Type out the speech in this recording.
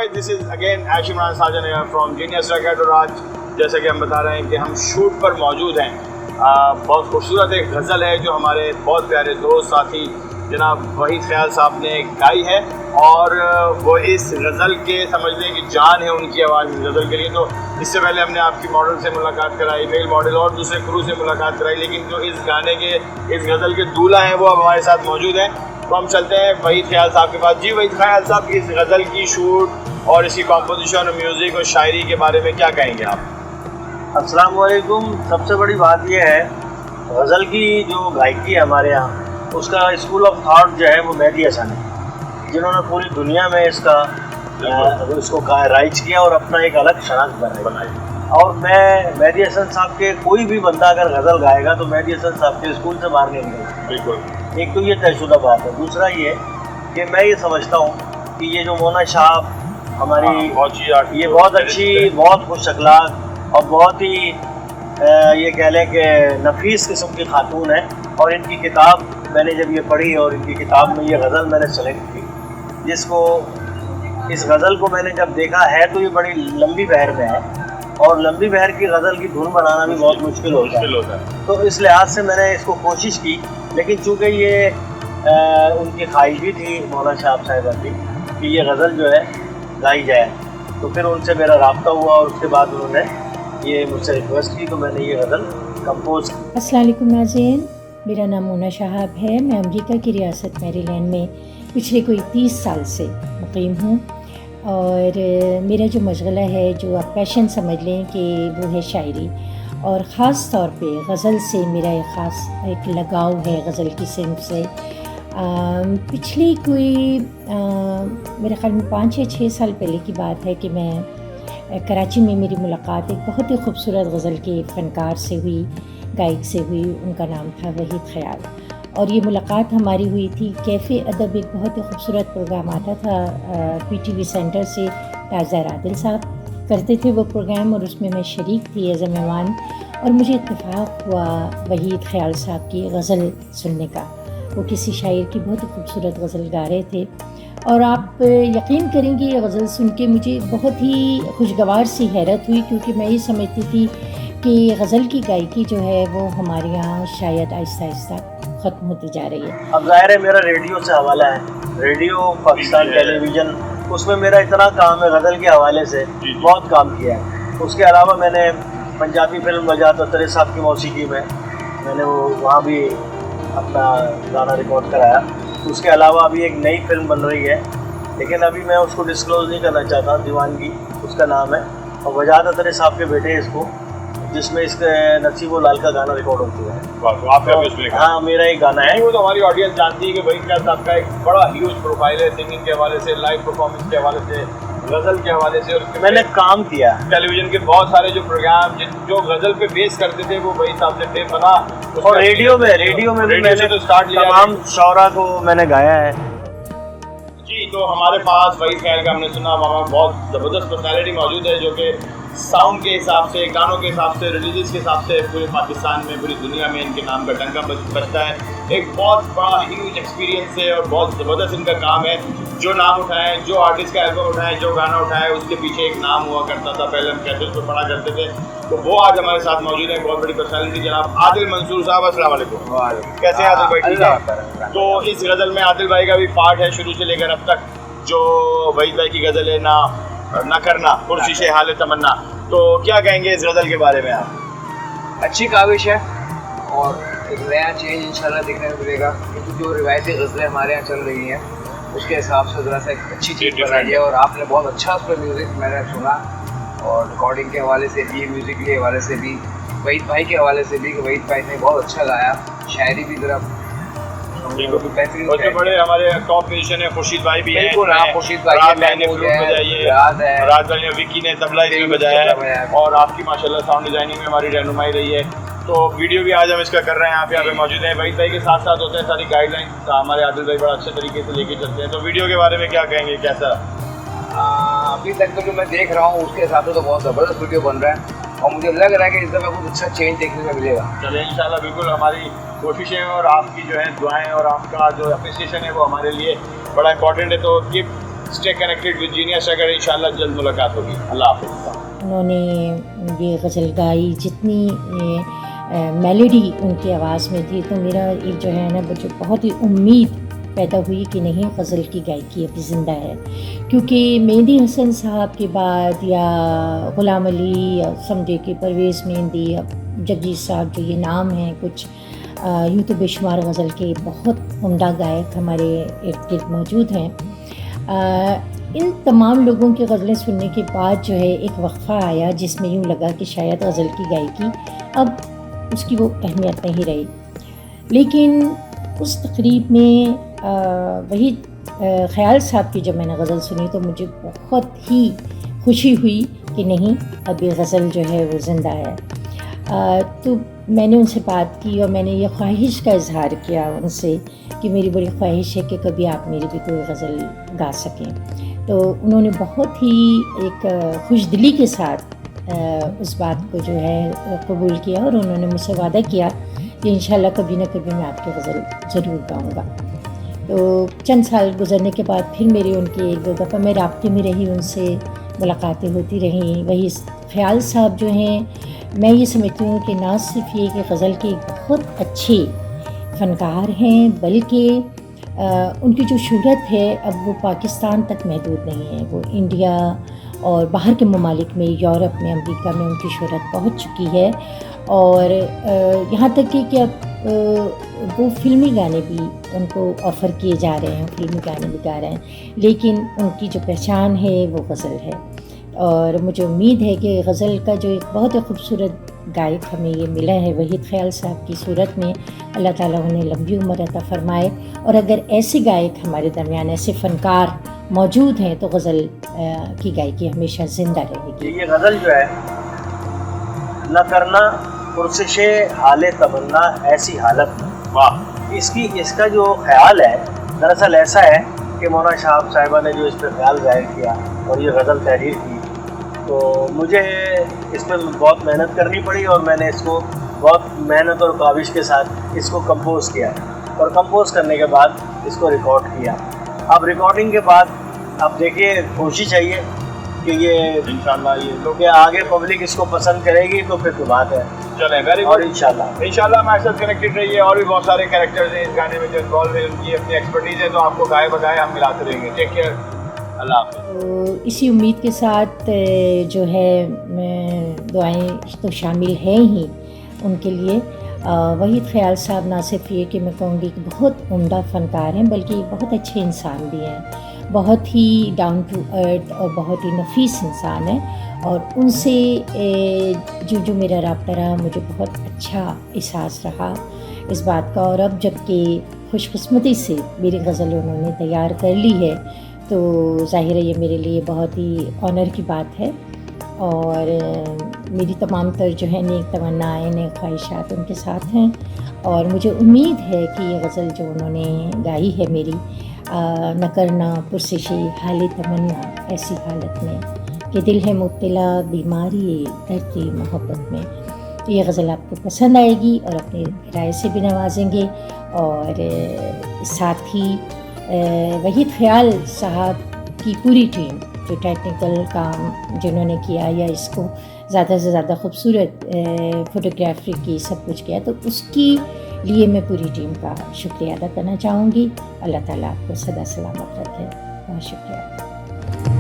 Guys, this is again Ashiq Imran Sajan from Genius Racket. और आज जैसे कि हम बता रहे हैं कि हम शूट पर मौजूद हैं। बहुत खूबसूरत एक गज़ल है जो हमारे बहुत प्यारे दोस्त साथी जनाब वहीद ख्याल साहब ने गाई है, और वो इस गज़ल के समझ लें कि जान है उनकी आवाज़ इस गज़ल के लिए। तो इससे पहले हमने आपकी मॉडल से मुलाकात कराई, मेल मॉडल और दूसरे क्रू से मुलाकात कराई, लेकिन जो इस गाने के इस गज़ल के दूल्हा हैं वो अब हमारे साथ मौजूद हैं। तो हम चलते हैं वहीद ख्याल साहब के पास। जी वहीद ख्याल साहब, इस गज़ल की शूट और इसकी कॉम्पोजिशन और म्यूज़िक और शायरी के बारे में क्या कहेंगे आप? अस्सलाम वालेकुम। सबसे बड़ी बात यह है, गज़ल की जो गायकी है हमारे यहाँ, उसका स्कूल ऑफ थॉट जो है वो मेहदी हसन है, जिन्होंने पूरी दुनिया में इसको राइज किया और अपना एक अलग शनाख्त बनाई। और मैं मेहदी हसन साहब के कोई भी बंदा अगर गज़ल गाएगा तो मेहदी हसन साहब के स्कूल से बाहर नहीं निकलता। बिल्कुल। एक तो ये तयशुदा बात है। दूसरा ये कि मैं ये समझता हूँ कि ये जो मोना शाह हमारी ये बहुत अच्छी, बहुत खुश अखलाक और बहुत ही ये कह लें कि नफीस किस्म की खातून है। और इनकी किताब मैंने जब ये पढ़ी और इनकी किताब में ये गज़ल मैंने सेलेक्ट की, जिसको इस गज़ल को मैंने जब देखा है तो ये बड़ी लंबी बहर में है, और लंबी बहर की गज़ल की धुन बनाना भी बहुत मुश्किल होता है। तो इस लिहाज से मैंने इसको कोशिश की, लेकिन चूँकि ये उनकी ख्वाहिश भी थी मौलाना साहब साहिबा की कि ये गज़ल जो है गाई जाए, तो फिर उनसे मेरा रब्ता हुआ और उसके बाद उन्होंने ये मुझसे रिक्वेस्ट की, तो मैंने ये गज़ल कंपोज की। अस्सलाम वालेकुम नाज़रीन, मेरा नाम मोना शाहब है। मैं अमेरिका की रियासत मैरीलैंड में पिछले कोई 30 साल से मुक़ीम हूँ, और मेरा जो मशग़ला है, जो आप पैशन समझ लें कि वो है शायरी, और ख़ास तौर पे गज़ल से मेरा एक लगाव है गज़ल की सिन्फ़ से। पिछले कोई मेरे ख़्याल में 5 या 6 साल पहले की बात है कि मैं कराची में मेरी मुलाकात एक बहुत ही खूबसूरत गज़ल के फ़नकार से हुई, गायक से हुई। उनका नाम था वहीद ख्याल, और ये मुलाकात हमारी हुई थी कैफ़े अदब, एक बहुत ही खूबसूरत प्रोग्राम आता था PTV सेंटर से, ताज़दार आदिल साहब करते थे वो प्रोग्राम, और उसमें मैं शरीक थी एज़ अ मेहमान। और मुझे इत्तेफाक हुआ वहीद ख्याल साहब की गज़ल सुनने का। वो किसी शायर की बहुत ही खूबसूरत गज़ल गा रहे थे, और आप यकीन करेंगे ये गज़ल सुन के मुझे बहुत ही खुशगवार सी हैरत हुई, क्योंकि मैं ये समझती थी कि गज़ल की गायकी जो है वो हमारे यहाँ शायद आहिस्ता आहिस्ता ख़त्म होती जा रही है। अब ज़ाहिर है मेरा रेडियो से हवाला है, रेडियो पाकिस्तान टेलीविज़न, उसमें मेरा इतना काम है, गज़ल के हवाले से बहुत काम किया है। उसके अलावा मैंने पंजाबी फिल्म वजात अतरे साहब की मौसीकी में मैंने वहाँ भी अपना गाना रिकॉर्ड कराया। उसके अलावा अभी एक नई फिल्म बन रही है, लेकिन अभी मैं उसको डिस्क्लोज़ नहीं करना चाहता, दीवानगी उसका नाम है, और वजात अतरे साहब के बेटे हैं इसको, जिसमें इसके नसीबो लाल का गाना रिकॉर्ड होता है। तो आपका भी उसमें? हाँ, मेरा एक गाना है। वो तो हमारी ऑडियंस जानती है कि वहीद ख्याल साहब का एक बड़ा ह्यूज प्रोफाइल है, सिंगिंग के हवाले से, लाइव परफॉर्मेंस के हवाले से, गज़ल के हवाले से, और मैंने काम किया टेलीविज़न के बहुत सारे जो प्रोग्राम जो गज़ल पे बेस करते थे वो वहीद साहब ने थे बना। और रेडियो में भी मैंने तो स्टार्ट लिया, तमाम शौरा को मैंने गाया है। जी, तो हमारे पास वहीद ख्याल का हमने सुना, वहाँ बहुत ज़बरदस्त पर्सनैलिटी मौजूद है जो कि साउंड के हिसाब से, गानों के हिसाब से, रिलीज़ के हिसाब से पूरे पाकिस्तान में, पूरी दुनिया में इनके नाम का डंका बजता है। एक बहुत बड़ा ह्यूज एक्सपीरियंस है और बहुत ज़बरदस्त इनका काम है। जो नाम उठाएं, जो आर्टिस्ट का एल्बम उठाएं, जो गाना उठाएं, उसके पीछे एक नाम हुआ करता था। पहले हम कैसेट पर पढ़ा करते थे, तो वो आज हमारे साथ मौजूद है। बहुत बड़ी पर्सनैलिटी जनाब आदिल मंसूर साहब, अस्सलाम वालेकुम। कैसे हैं आदिल भाई? ठीक है। तो इस गज़ल में आदिल भाई का भी पार्ट है शुरू से लेकर अब तक, जो वहीद भाई की गज़ल है ना करना पुरशिशे हाल तमन्ना। तो क्या कहेंगे इस गज़ल के बारे में आप? अच्छी काविश है और एक नया चेंज इंशाल्लाह देखने को मिलेगा, क्योंकि जो रिवायती गज़लें हमारे यहाँ चल रही हैं उसके हिसाब से ज़रा सा एक अच्छी चीज़ बनाई है। और आपने बहुत अच्छा उस पर म्यूज़िक मैंने सुना, और रिकॉर्डिंग के हवाले से भी, म्यूज़िक के हवाले से भी, वहीद भाई के हवाले से भी, कि वहीद भाई ने बहुत अच्छा गाया, शायरी भी ज़रा बेहतरीन। उससे बड़े हमारे टॉप म्यूजिशियन है खुर्शीद भाई भी हैं, खुर्शीद भाई ने फ्लूट बजाई है, राज भाई ने, विक्की ने तबला इसमें बजाया है, और आपकी माशाल्लाह साउंड डिजाइनिंग में हमारी रहनुमाई रही है। तो वीडियो भी आज हम इसका कर रहे हैं, आप यहाँ पे मौजूद हैं। वहीद भाई के साथ साथ होते हैं सारी गाइडलाइन, हमारे आदिल भाई बड़ा अच्छे तरीके से लेके चलते हैं। तो वीडियो के बारे में क्या कहेंगे, कैसा? अभी तक तो जो मैं देख रहा हूँ उसके हिसाब से तो बहुत ज़बरदस्त वीडियो बन रहा है, और मुझे लग रहा है कि इस दफ़ा कुछ अच्छा चेंज देखने को मिलेगा। चलिए इंशाल्लाह, बिल्कुल हमारी कोशिशें और आपकी जो है दुआएं और आपका जो अप्रिसिएशन है वो हमारे लिए बड़ा इंपॉर्टेंट है। तो keep stay connected with genius. अगर इंशाल्लाह जल्द मुलाकात होगी। अल्लाह हाफ़िज़। उन्होंने ये गज़ल गाई, जितनी मेलोडी उनकी आवाज़ में थी, तो मेरा एक जो है ना मुझे बहुत ही उम्मीद पैदा हुई कि नहीं, गज़ल की गायकी अभी ज़िंदा है। क्योंकि मेहदी हसन साहब के बाद या ग़ुलाम अली या समझे कि परवेज़ मेहंदी या जगजीत साहब, जो ये नाम हैं, कुछ यूँ तो बेशुमार गज़ल के बहुत उम्दा गायक हमारे इर्द गिर्द मौजूद हैं। इन तमाम लोगों की गज़लें सुनने के बाद जो है एक वक्फ़ा आया जिसमें यूँ लगा कि शायद गज़ल की गायकी अब उसकी वो अहमियत नहीं रही। लेकिन उस तकरीब में वही ख़याल साहब की जब मैंने गज़ल सुनी तो मुझे बहुत ही खुशी हुई कि नहीं, अब ये गज़ल जो है वो ज़िंदा है। तो मैंने उनसे बात की और मैंने ये ख्वाहिश का इज़हार किया उनसे कि मेरी बड़ी ख्वाहिश है कि कभी आप मेरी भी कोई गज़ल गा सकें। तो उन्होंने बहुत ही एक खुशदिली के साथ उस बात को जो है कबूल किया और उन्होंने मुझसे वादा किया कि इंशाल्लाह कभी ना कभी मैं आपकी गज़ल ज़रूर गाऊँगा। तो चंद साल गुज़रने के बाद फिर मेरी उनकी एक दो दफ़ा मैं राब्ते में रही, उनसे मुलाकातें होती रहीं। वही ख़याल साहब जो हैं, मैं ये समझती हूँ कि ना सिर्फ ये कि गज़ल के बहुत अच्छे फ़नकार हैं, बल्कि उनकी जो शोहरत है अब वो पाकिस्तान तक महदूद नहीं है, वो इंडिया और बाहर के ममालिक में, यूरोप में, अमेरिका में उनकी शोहरत पहुँच चुकी है। और यहाँ तक कि अब वो फ़िल्मी गाने भी उनको ऑफ़र किए जा रहे हैं, फ़िल्मी गाने भी गा रहे हैं, लेकिन उनकी जो पहचान है वो गज़ल है। और मुझे उम्मीद है कि गज़ल का जो एक बहुत ही खूबसूरत गायक हमें ये मिला है वहीद ख़याल साहब की सूरत में, अल्लाह ताला उन्हें लंबी उम्र अता फ़रमाए। और अगर ऐसे गायक हमारे दरमियान, ऐसे फ़नकार मौजूद हैं तो गज़ल की गायकी हमेशा ज़िंदा रहेगी। ये गज़ल जो है, न करना पुरसिशे हाले तमन्ना ऐसी हालत में, वाह, इसका जो ख्याल है दरअसल ऐसा है कि मौना शाह साहिबा ने जो इस पर ख्याल ज़ाहिर किया और ये गज़ल तहरीर की, तो मुझे इस पर बहुत मेहनत करनी पड़ी और मैंने इसको बहुत मेहनत और काविश के साथ इसको कंपोज़ किया और कंपोज़ करने के बाद इसको रिकॉर्ड किया। अब रिकॉर्डिंग के बाद अब देखिए, कोशिश चाहिए कि ये इंशाल्लाह ये क्योंकि आगे पब्लिक इसको पसंद करेगी तो फिर तो बात है। चलें, वेरी और गुड। इंशाल्लाह हमारे साथ कनेक्टेड रहिए। और भी बहुत सारे कैरेक्टर्स हैं इस गाने में जो इन्वॉल्व है, उनकी अपनी एक्सपर्टीज़ है, तो आपको गाए बगाए हम मिलाते रहेंगे। टेक केयर, अल्लाह हाफ़िज़। तो इसी उम्मीद के साथ जो है दुआएं तो शामिल हैं ही उनके लिए। वहीद ख़याल साहब ना सिर्फ ये कि मैं कहूँगी कि बहुत उम्दा फ़नकार हैं, बल्कि बहुत अच्छे इंसान भी हैं, बहुत ही डाउन टू अर्थ और बहुत ही नफीस इंसान है। और उनसे जो मेरा राब्ता रहा, मुझे बहुत अच्छा एहसास रहा इस बात का। और अब जबकि खुशकिस्मती से मेरी गज़ल उन्होंने तैयार कर ली है, तो ज़ाहिर है ये मेरे लिए बहुत ही ऑनर की बात है। और मेरी तमाम तर जो है नेक तमन्नाएँ, नेक ख्वाहिशात उनके साथ हैं। और मुझे उम्मीद है कि ये गज़ल जो उन्होंने गाई है मेरी, न करना पुरसिशे हाले तमन्ना ऐसी हालत में, कि दिल है मुब्तला बीमारी दर्द मोहब्बत में, तो ये गज़ल आपको पसंद आएगी और अपनी राय से भी नवाजेंगे। और साथ ही वहीद ख़याल साहब की पूरी टीम जो टेक्निकल काम जिन्होंने किया या इसको ज़्यादा से ज़्यादा खूबसूरत फ़ोटोग्राफी की सब कुछ किया, तो उसकी लिए मैं पूरी टीम का शुक्रिया अदा करना चाहूँगी। अल्लाह ताला आपको सदा सलामत रखे। बहुत शुक्रिया।